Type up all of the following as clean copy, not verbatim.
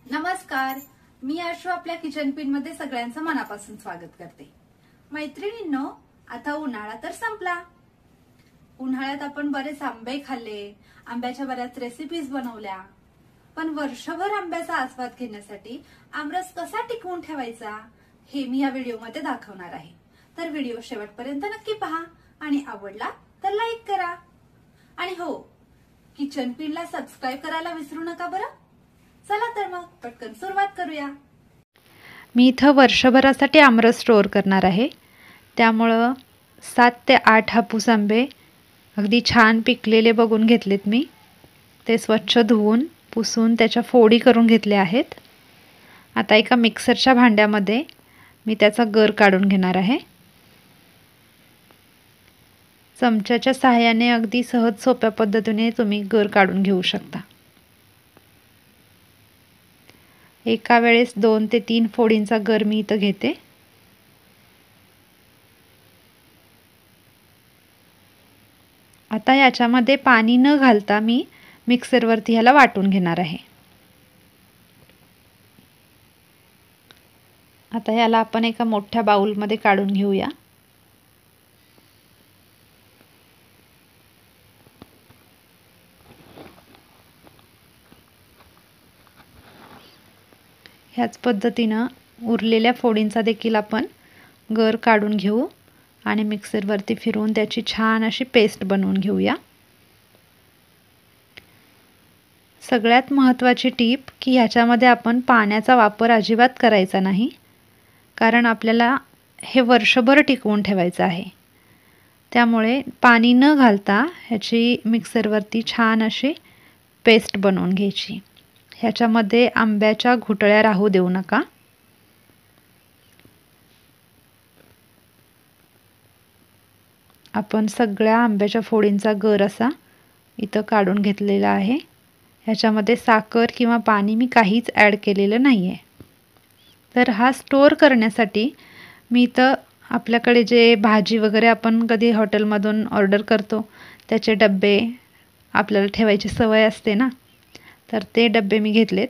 नमस्कार, मी आशू आपल्या kitchen pin मध्ये सगळ्यांचं मनापासून स्वागत करते। मैत्रिणींनो, आता उन्हाळा तर संपला। उन्हाळ्यात आपण बरेच आंबे खाल्ले, आंब्याच्या बऱ्याच रेसिपीज बनवल्या, पण वर्षभर आंब्याचा आस्वाद घेण्यासाठी आमरस कसा टिकवून ठेवायचा हे मी या व्हिडिओमध्ये दाखवणार आहे। तर व्हिडिओ शेवटपर्यंत नक्की पहा आणि आवडला तर लाईक करा। आणि हो, किचन पिनला सबस्क्राइब करायला विसरू नका बरं। चला तर मग पटकन सुरुवात करूया। मी इथं वर्षभरासाठी आमरस स्टोअर करणार आहे, त्यामुळं 7 ते 8 हापूस आंबे अगदी छान पिकलेले बघून घेतलेत। मी ते स्वच्छ धुवून पुसून त्याच्या फोडी करून घेतल्या आहेत। आता एका मिक्सरच्या भांड्यामध्ये मी त्याचा गर काढून घेणार आहे। चमच्याच्या सहाय्याने अगदी सहज सोप्या पद्धतीने तुम्ही गर काढून घेऊ शकता। एका वेळेस 2 ते 3 फोडींचा गर मी इथं घेते। आता याच्यामध्ये पाणी न घालता मी मिक्सरवरती ह्याला वाटून घेणार आहे। आता याला आपण एका मोठ्या बाउलमध्ये काढून घेऊया। ह्याच पद्धतीनं उरलेल्या फोडींचा देखील आपण गर काढून घेऊ आणि मिक्सरवरती फिरवून त्याची छान अशी पेस्ट बनवून घेऊया। सगळ्यात महत्त्वाची टीप की ह्याच्यामध्ये आपण पाण्याचा वापर अजिबात करायचा नाही, कारण आपल्याला हे वर्षभर टिकवून ठेवायचं आहे। त्यामुळे पाणी न घालता ह्याची मिक्सरवरती छान अशी पेस्ट बनवून घ्यायची। ह्याच्यामध्ये आंब्याच्या घुटळ्या राहू देऊ नका। आपण सगळ्या आंब्याच्या फोडींचा गर असा इथं काढून घेतलेला आहे। ह्याच्यामध्ये साखर किंवा पाणी मी काहीच ॲड केलेलं नाही आहे। तर हा स्टोअर करण्यासाठी मी इथं आपल्याकडे जे भाजी वगैरे आपण कधी हॉटेलमधून ऑर्डर करतो त्याचे डब्बे आपल्याला ठेवायची सवय असते ना, तर ते डब्बे मी घेतलेत।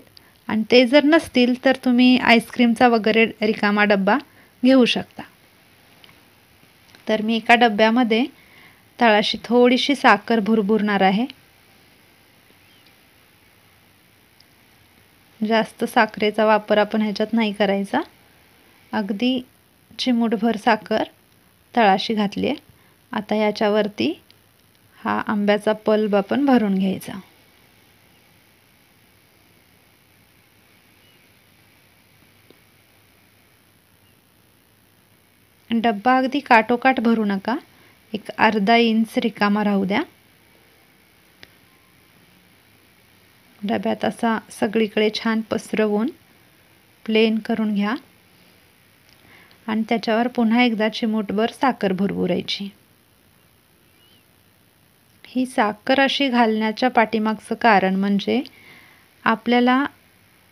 आणि ते जर नसतील तर तुम्ही आईस्क्रीमचा वगैरे रिकामा डब्बा घेऊ शकता। तर मी एका डब्यामध्ये तळाशी थोडीशी साखर भुरभुरणार आहे। जास्त साखरेचा वापर आपण ह्याच्यात नाही करायचा। अगदी चिमूटभर साखर तळाशी घातली आहे। आता याच्यावरती हा आंब्याचा पल्प आपण भरून घ्यायचा। डब्बा अगदी काटोकाट भरू नका, एक अर्धा इंच रिकामा राहू द्या। डब्यात असा सगळीकडे छान पसरवून प्लेन करून घ्या आणि त्याच्यावर पुन्हा एकदा चिमूटभर साखर भुरभुरायची। ही साखर अशी घालण्याच्या पाठीमागचं कारण म्हणजे आपल्याला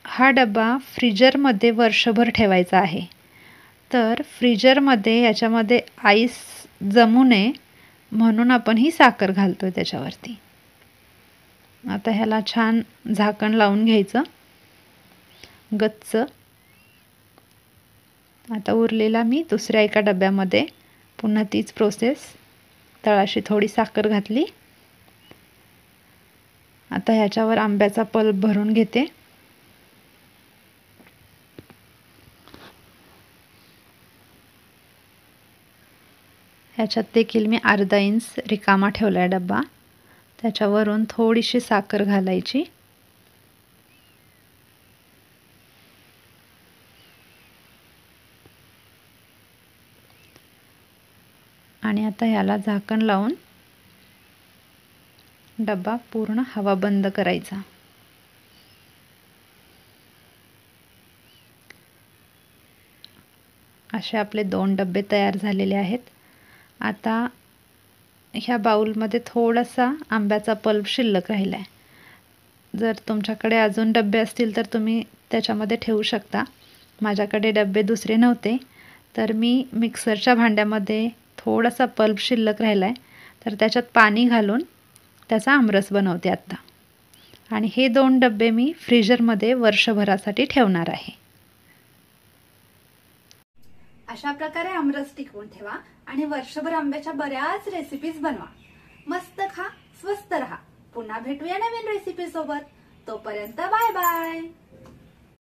हा डब्बा फ्रीजरमध्ये वर्षभर ठेवायचा आहे। तर फ्रीजरमध्ये याच्यामध्ये आईस जमू नये म्हणून आपण ही साखर घालतोय त्याच्यावरती। आता ह्याला छान झाकण लावून घ्यायचं गच्च। आता उरलेला मी दुसऱ्या एका डब्यामध्ये पुन्हा तीच प्रोसेस, तळाशी थोडी साखर घातली। आता ह्याच्यावर आंब्याचा पल्प भरून घेते। ह्याच्यात देखील मी अर्धा इंच रिकामा ठेवला आहे डब्बा। त्याच्यावरून थोडीशी साखर घालायची आणि आता ह्याला झाकण लावून डब्बा पूर्ण हवा बंद करायचा। असे आपले 2 डब्बे तयार झालेले आहेत। आता ह्या बाउलमध्ये थोडासा आंब्याचा पल्प शिल्लक राहिला आहे। जर तुमच्याकडे अजून डब्बे असतील तर तुम्ही त्याच्यामध्ये ठेवू शकता। माझ्याकडे डब्बे दुसरे नव्हते, तर मी मिक्सरच्या भांड्यामध्ये थोडासा पल्प शिल्लक राहिला आहे, तर त्याच्यात पाणी घालून त्याचा आमरस बनवते। आणि हे 2 डबे मी फ्रीजरमध्ये वर्षभरासाठी ठेवणार आहे. अशा प्रकारे आमरस टिकवून ठेवा आणि वर्षभर आंब्याच्या बऱ्याच रेसिपीज बनवा. मस्त खा, स्वस्त रहा. पुन्हा भेटूया नवीन रेसिपी सोबत. तोपर्यंत बाय बाय.